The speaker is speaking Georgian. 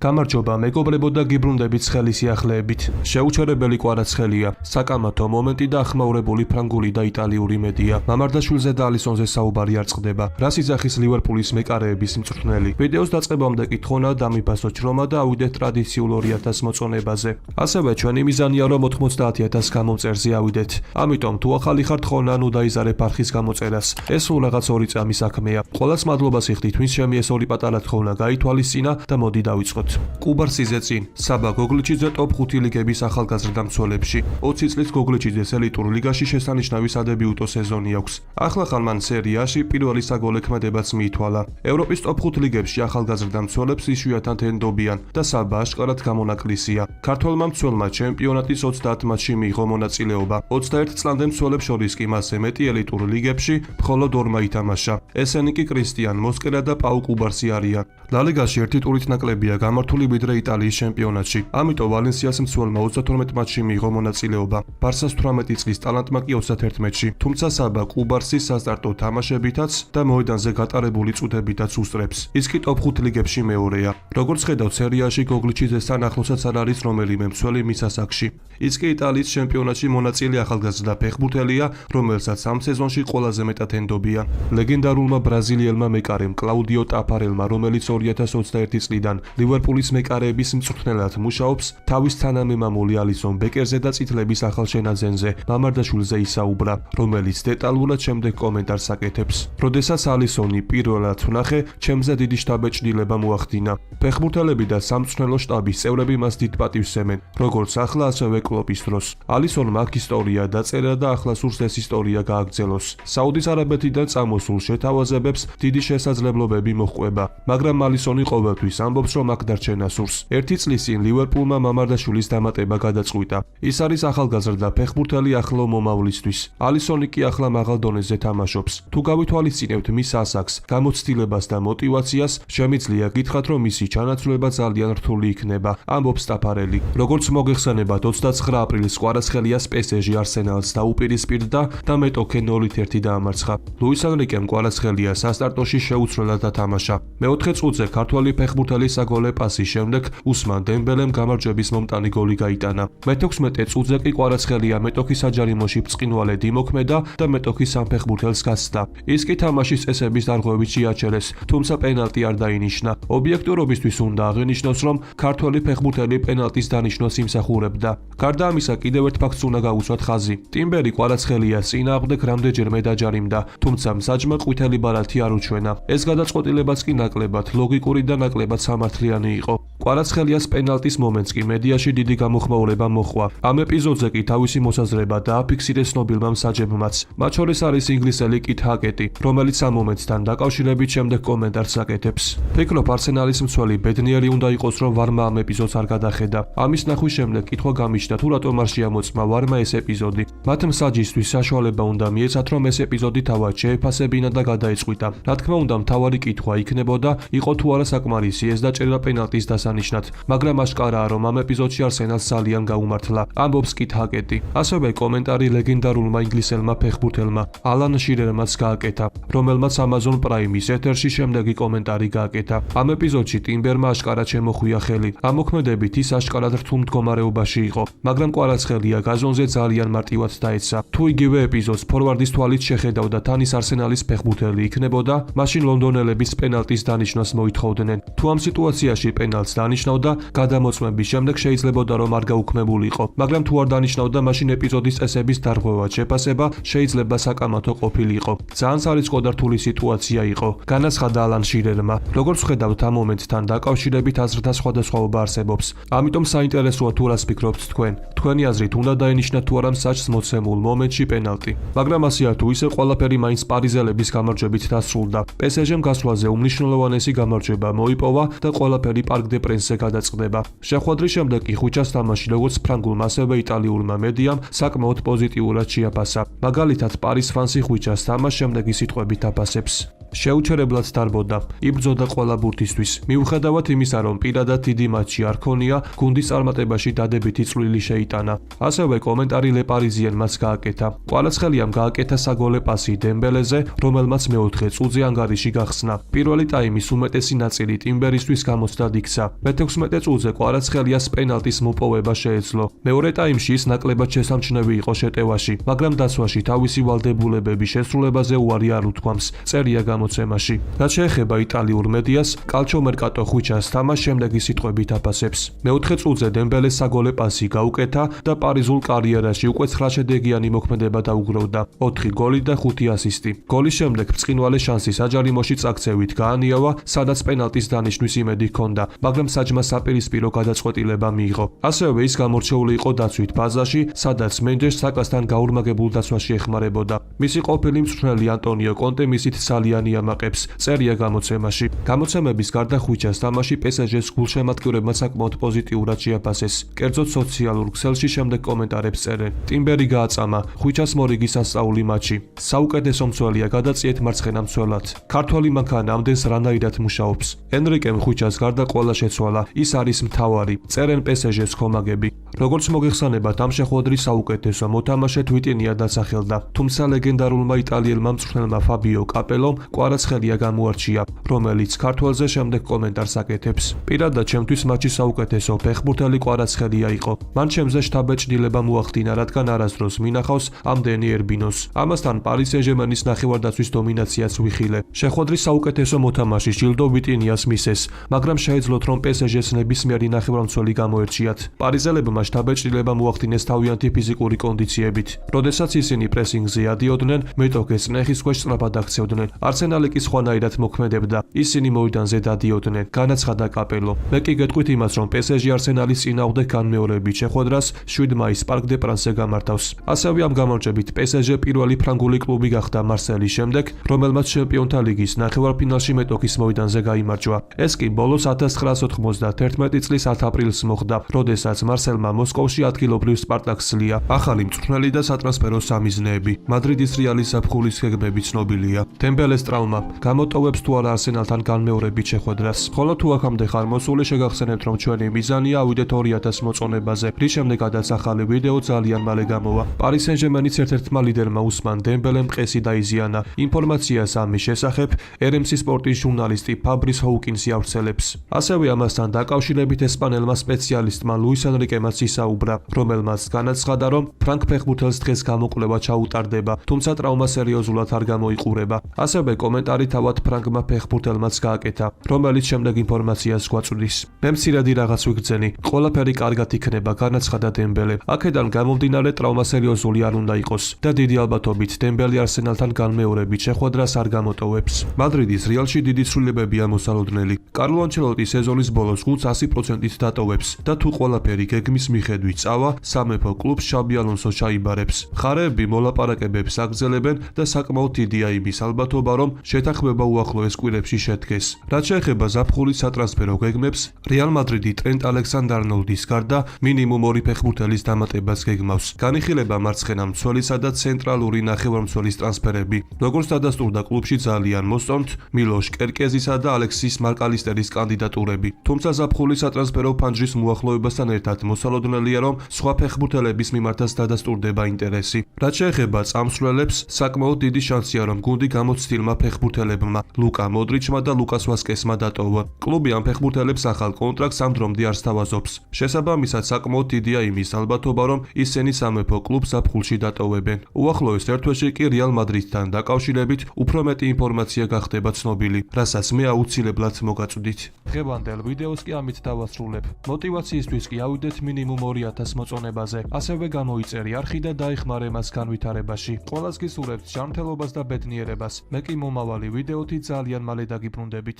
გამარჯობა, მეგობრებო და გიბრუნდებით ცხელი სიახლეებით. შეუჩერებელი კვარაცხელია, საკამათო მომენტი და ახმაურებული ფრანგული და იტალიური მედია. მამარდაშვილზე და ალისონზე საუბარი არ წყდება. რას იძახის ლივერპულის მეკარეების მწვრთნელი? ვიდეოს დაწყებამდე კითხონა დამიფასო ჩრომა და ავიდეთ ტრადიციულ 2000 მოწონებაზე. ასევე ჩვენი მიზანია რომ 90,000 გამომწერზე ავიდეთ. ამიტომ თუ ახალი ხართ ხონა ნუ დაიზარებ არხის გამოწერას. ეს სულ რაღაც 2 წამის საქმეა. ყველას მადლობას იხდით, ვინც ჩემი ეს 2 პატარა თხოვნა გაითვალისწინა და მოდი დავიწყოთ. კუბარსიზე წინ, საბა გოგლიჩიძე ტოპ 5 ლიგების ახალგაზრდა მცველებში. 20 წლის გოგლიჩიძეს ელიტურ ლიგაში შესანიშნავი სადებიუტო სეზონი აქვს. ახლახან მან სერიაში პირველი საგოლე ქმედებაც მიითვალა. ევროპის ტოპ 5 ლიგებში ახალგაზრდა მცველებს იშვიათად ენდობიან და საბა აშკარად გამონაკლისია. ქართველმა მცველმა ჩემპიონატის 30 მატჩში მიიღო მონაწილეობა. 21 წლამდე მცველებს შორის კი მასზე მეტი ელიტურ ლიგებში მხოლოდ 2-მა ითამაშა. ესენი კი კრისტიან მოსკერა და პაუ კუბარსი არიან. ლალიგაში ერთი ტურით ნაკლებია გამართული ვიდრე იტალიის ჩემპიონატში. ამიტომ ვალენსიას მცველმა 32 მატჩში მიიღო მონაწილეობა. ბარსას 18 წლის ტალანტმა კი 21 მატჩში. თუმცა საბა კუბარსის სასტარტო თამაშებითაც და მოედანზე გატარებული წუთებითაც უსწრებს. ის კი ტოპ 5 ლიგებში მეორეა. როგორც ხედავთ, სერიაში გოგლიჩიძესთან ახლოსაც არ არის რომელიმე მცველი მის ასაკში. ის კი იტალიის ჩემპიონატში მონაწილე ახალგაზრდა ფეხბურთელია, რომელსაც ამ სეზონში ყველაზე მეტად ენდობიან. ლეგენდარულმა ბრაზილიელმა მეკარემ კლაუდიო ტაფარელმა, რომელიც 2021 წლიდან ლივერპულის მეკარეების მწვრთნელად მუშაობს, თავის თანამემამული ალისონ ბეკერზე და წითლების ახალშენაძენზე, მამარდაშვილზე ისაუბრა, რომელიც დეტალურად შემდეგ კომენტარს აკეთებს. როდესაც ალისონი პირველად ვნახე, ჩემზე დიდი შთაბეჭდილება მოახდინა. ფეხბურთელები და სამწვრთნელო შტაბის წევრები მას დიდ პატივს ემენ, როგორც ახლა ასევე კლოპის დროს. ალისონმა აქ ისტორია დაწერა და ახლა სურს ეს ისტორია გააგრძელოს. საუდის არაბეთიდან წამოსულ შეთავაზებებს დიდი შესაძლებლობები მოჰყვება, მაგრამ ალისონი ყოველთვის ამბობს, რომ აქ დარჩენა სურს. 1 წლის წინ ლივერპულმა მამარდაშვილის დამატება გადაწყვიტა. ის არის ახალგაზრდა ფეხბურთელი ახლო მომავლისთვის. ალისონი კი ახლა მაღალ დონეზე თამაშობს. თუ გავითვალისწინებთ მის ასაკს, გამოცდილებას და мотивაციას, შემიძლია გითხრათ, რომ მისი ჩანაცვლება ძალიან რთული იქნება, ამბობს ტაფარელი. როგორც მოგეხსენებათ, 29 აპრილის კვარაცხელიას PSG არსენალს დაუპირისპირდა და მეტოქე 0-1 დაამარცხა. ლუის ენრიკემ კვარაცხელია სასტარტოში შეუცვლელად დათამაშა. მეოთხე წუთზე ქართველი ფეხბურთელის საგოლე პასის შემდეგ უსმან დემბელემ გამარჯვების მომტანი გოლი გაიტანა. მე-16 წუთზე კი კვარაცხელია მეტოქის საჯარიმოში ბრწყინვალედ იმოქმედა და მეტოქის სამფეხბურთელს გასცდა. ის კი თამაშის წესების დარღვევით შეაჩერეს, თუმცა პენალტი არ დაინიშნა. ობიექტურობისთვის უნდა აღინიშნოს, რომ ქართველი ფეხბურთელი პენალტის დანიშნოს იმსახურებდა. გარდა ამისა, კიდევ ერთ ფაქტს უნდა გაუსვათ ხაზი. ტიმბერი კვარაცხელიას წინააღმდეგ რამდენჯერმე დაჯარიმდა, თუმცა მსაჯმა ყვითელი ბარათი არ უჩვენა. ეს გადაწყვეტილებაც კი ნაკლებად ლოგიკური და ნაკლებად სამართლიანი იყო. კვარაცხელიას პენალტის მომენტს კი მედიაში დიდი გამოხმაურება მოჰყვა. ამ ეპიზოდზე კი თავისი მოსაზრება დააფიქსირეს ცნობილმა მსაჯებმაც. მათ შორის არის ინგლისელი კით ჰაკეტი, რომელიც ამ მომენტთან დაკავშირებით შემდეგ კომენტარს აკეთებს. ფიქრობ, არსენალის მცველი ბედნიერი უნდა იყოს, რომ ვარმა ამ ეპიზოდს არ გადახედა. ამის ნახვის შემდეგ კითხვა გამიჩნდა, თუ რატომ არ შეამოწმა ვარმა ეს ეპიზოდი. მათ მსაჯისთვის საშუალება უნდა მიეცათ, რომ ეს ეპიზოდი თავად შეეფასებინა და გადაეწყვიტა. რა თქმა უნდა, მთავარი კითხვა იქნებოდა, იყო თუ არა საკმარისი ეს დაჭერა პენალტის დასანიშნად, მაგრამ აშკარაა, რომ ამ ეპიზოდში არსენალს ძალიან გაუმართლა, ამბობს კით ჰაკეტი. ასევე კომენტარი ლეგენდარულმა ინგლისელმა ფეხბურთელმა ალან შირერმაც გააკეთა, რომელმაც Amazon Prime-ის ეთერში შემდეგი კომენტარი გააკეთა. ამ ეპიზოდში ტიმბერმა აშკარად შემოხვია ხელი. ამ მოქმედებით ის აშკარად რთულ მდგომარეობაში იყო, მაგრამ კვარაცხელია გაზონზე ძალიან მარტივად დაეცა. თუ იგივე ეპიზოდს ფორვარდის თვალით შეხედავდა თან ის არსენალის ფეხბურთელი იქნებოდა, მაშინ ლონდონელების პენალტის დანიშნას მოითხოვდნენ. თუ ამ სიტუაციაში პენალტს დანიშნავდა, გადამოწმების შემდეგ შეიძლებოდა რომ არ გაუქმებულიყო, მაგრამ თუ არ დანიშნავდა, მაშინ ეპიზოდის წესების დარღვევად შეფასება შეიძლება საკამათო ყოფილიყო. ძალიან სარისკო და რთული სიტუაცია იყო, განაცხადა ალან შირერმა. როგორც ხედავთ, ამ მომენტთან დაკავშირებით აზრთა სხვადასხვაობა არსებობს. ამიტომ საინტერესოა თუ რას ფიქრობთ თქვენ. თქვენი აზრით უნდა დაენიშნათ თუ არა მსაჯს მოცემულ მომენტში პენალტი. მაგრამ ასეა თუ ისე ყველაფერი მაინც პარიზელების გამარჯვებით დასრულდა. PSG-მ გასვლაზე უმნიშვნელოვანესი გამარჯვება მოიპოვა და ყველაფერი პარკ დე პრენსზე გადაწყდება. შეხვედრის შემდეგ კი ხვიჩას თამაში როგორც ფრანგულმა, ასევე იტალიურმა მედიამ საკმაოდ პოზიტიურად შეაფასა. მაგალითად, პარის ფანსი ხვიჩას თამაშს შემდეგი სიტყვებით აფასებს. შეუჩერებლად დარბოდა, იბრძოდა ყველა ბურთისთვის. მიუხედავად იმისა, რომ პირადად დიდი მატჩი არ ქონია, გუნდის წარმატებაში დადებითი წვლილი შეიტანა. ასევე კომენტარი ლეპარიზიენ მას გააკეთა. კვარაცხელიამ გააკეთა საგოლე პასი დემბელეზე, რომელმაც მეოთხე წუთზე ანგარიში გახსნა. პირველი ტაიმის უმეტესი ნაწილი ტიმბერისთვის გამოცდად იქცა. მე-16 წუთზე კვარაცხელიას პენალტის მოპოვება შეეძლო. მეორე ტაიმში ის ნაკლებად შესამჩნევი იყო შეტევაში, მაგრამ დასვაში თავისი ვალდებულებების შესრულებაზე უარი არ უთქვამს, წერია გამოცემაში. რაც შეეხება იტალიურ მედიას, კალჩო მერკატო ხვიჩას თამაშ შემდეგი სიტყვებით აფასებს. მეოთხე წუთზე დემბელეს საგოლე პასი გაუკეთა და პარიზულ კარიერაში უკვე 9 შედეგიანი მოქმედება დაუგროვდა, 4 გოლი და 5 ასისტი. გოლის შემდეგ ბრწყინვალე შანსი საჯარიმოში წაქცევით გაანიავა, სადაც პენალტის დანიშვნის იმედი ჰქონდა, მაგრამ საჯმა საპირისპირო გადაწყვეტილება მიიღო. ასევე ის გამორჩეული იყო დაცვით ბაზაში, სადაც მენდეშ საკასთან გაურმაგებულ დაცვაში ეხმარებოდა. მისი ყოფილი მწვრთნელი ანტონიო კონტე მისით ძალიან იამაყებს, წერია გამოცემაში. გამოცემების გარდა ხვიჩას თამაში PSG-ს გულშემატკივრებმა საკმაოდ პოზიტიურად შეაფასეს. კერძოდ სოციალურ ქსელში შემდეგ კომენტარებს წერენ. ტიმბერი გააწამა, ხვიჩას მორიგი სასწაული მატჩი. საუკეთესო მცველია გადაწიეთ მარცხენა მცველად. ქართველი მანქანა ამდენს რანაირად მუშაობს. ენრიკემ ხვიჩას გარდა ყველა შეცვალა, ის არის მთავარი, წერენ PSG-ს ხომაგები. როგორც მოგეხსენებათ, ამ შეხვედრის საუკეთესო მოთამაშედ ვიტინია დასახელდა, თუმცა ლეგენდარულმა იტალიელმა მწვრთნელმა ფაბიო კაპელომ კვარაცხელია გამოარჩია, რომელიც ქართველზე შემდეგ კომენტარს აკეთებს. პირადად ჩემთვის მატჩის საუკეთესო ფეხბურთელი კვარაცხელია იყო. მან ჩემზე შთაბეჭდილება მოახდინა, რადგან არასდროს მინახავს ამდენი ერბინოს. ამასთან პარი სენ-ჟერმენის ნახევარდაცვის დომინაციაც ვიხილე. შეხვედრის საუკეთესო მოთამაშის ჯილდო ვიტინიას მისეს, მაგრამ შეეძლოთ, რომ PSG-ს ნებისმიერი ნახევარმცველი გამოერჩიათ. პარიზელებმა შთაბეჭდილება მოახდინეს თავიანთი ფიზიკური კონდიციებით. როდესაც ისინი პრესინგზე ადიოდნენ, მეტოქეს წნეხის ქვეშ სწრაფად აქცევდნენ. არსენალი კი სხვანაირად მოქმედებდა. ისინი მოედანზე დადიოდნენ, განაცხადა კაპელო. მე კი გეტყვით იმას, რომ PSG არსენალის წინააღმდეგ განმეორებით შეხვედრას 7 მაისს პარკ დე პრანსზე გამართავს. ასევე ამ გამარჯვებით PSG პირველი ფრანგული კლუბი გახდა მარსელის შემდეგ, რომელმაც ჩემპიონთა ლიგის ნახევარფინალში მეტოქის მოედანზე გაიმარჯვა. ეს კი ბოლოს 1991 წლის 10 აპრილს მოხდა, როდესაც მარსელმა მოსკოვში ადგილობრივ სპარტაკს სლია. ახალი მწვრთნელი და სატრანსფერო სამიზნეები. მადრიდის რეალის საფხულის გეგმები ცნობილია. დემბელეს ტრავმა გამოტოვებს თუ არა არსენალთან განმეორებით შეხვედრას. ხოლო თუ აქამდე ხარ მოსული, შეგახსენებთ, რომ ჩვენი მიზანია ავიდეთ 2000 მოწონებაზე, რის შემდეგაც ახალი ვიდეო ძალიან მალე გამოვა. პარი სენ-ჟერმენის ერთ-ერთმა ლიდერმა უსმან დემბელემ მყესი დაიზიანა. ინფორმაციას ამის შესახებ RMC სპორტის ჟურნალისტი ფაბრის ჰოუკინსი ავრცელებს. ასევე ამასთან დაკავშირებით ესპანელმა სპეციალისტმა ლუის ენრიკემაც ისაუბრა, რომელმაც განაცხადა, რომ ფრანგ ფეხბურთელს დღეს გამოკვლევა ჩაუტარდება, თუმცა ტრავმა სერიოზულად არ გამოიყურება. ასევე კომენტარი თავად ფრანგმა ფეხბურთელმაც გააკეთა, რომელიც შემდეგ ინფორმაციას გვაწვდის. მე მცირედი რაღაც ვიგრძენი, ყველაფერი კარგად იქნება, განაცხადა დემბელე. აქედან გამომდინარე ტრავმა სერიოზული არ უნდა იყოს და დიდი ალბათობით დემბელი არსენალთან განმეორებით შეხვედრას არ გამოტოვებს. მადრიდის რეალში დიდი ცვლილებებია მოსალოდნელი. კარლო ანჩელოტი სეზონის ბოლოს გუნდს 100%-ით დატოვებს და თუ ყველაფერი გეგმის მიხედვით წავა, სამეფო კლუბს შაბი ალონსო ჩაიბარებს. მხარეები მოლაპარაკებებს აგრძელებენ და საკმაოდ დიდია იმის ალბათობა, რომ შეთანხმება უახლოეს კვირებში შედგეს. რაც შეეხება ზაფხულის სატრანსფერო გეგმებს, რეალ მადრიდი ტრენტ ალექსანდარ-არნოლდის გარდა მინიმუმ 2 ფეხბურთელის დამატებას გეგმავს. განიხილება მარცხენა მცველისა და ცენტრალური ნახევარმცველის ტრანსფერები. როგორც დადასტურდა კლუბში ძალიან მოსწონთ მილოშ კერკეზისა და ალექსის მაკალისტერის კანდიდატურები. თუმცა ზაფხულის სატრანსფერო ფანჯრის მოახლოებასთან ერთად მოსალოდნელია, რომ სხვა ფეხბურთელების მიმართაც დადასტურდება ინტერესი. რაც შეეხება წამსვლელებს, საკმაოდ დიდი შანსია, რომ გუნდი გამოცდილმა ფეხბურთელებმა ლუკა მოდრიჩმა და ლუკას ვასკესმა დატოვა. კლუბი ამ ფეხბურთელებს ახალ კონტრაქტს ამ დრომდე არ სთავაზობს. შესაბამისად, საკმაოდ დიდია იმის ალბათობა, რომ ისინი სამეფო კლუბს ზაფხულში დატოვებენ. უახლოეს ერთ თვეში კი რეალ მადრიდთან დაკავშირებით უფრო მეტი ინფორმაცია გახდება ცნობილი, რასაც მე აუცილებლად მოგაწვდით. დღევანდელ ვიდეოს კი ამით დავასრულებ. მოტივაციისთვის კი ავიდეთ მინიმუმ 2000 მოწონებაზე. ასევე გამოიწერი არხი და დაეხმარე მას განვითარებაში. ყველას გისურვებთ ჯანმრთელობას და ბედნიერებას. მე კი მომავალი ვიდეოთი ძალიან მალე დაგიბრუნდებით.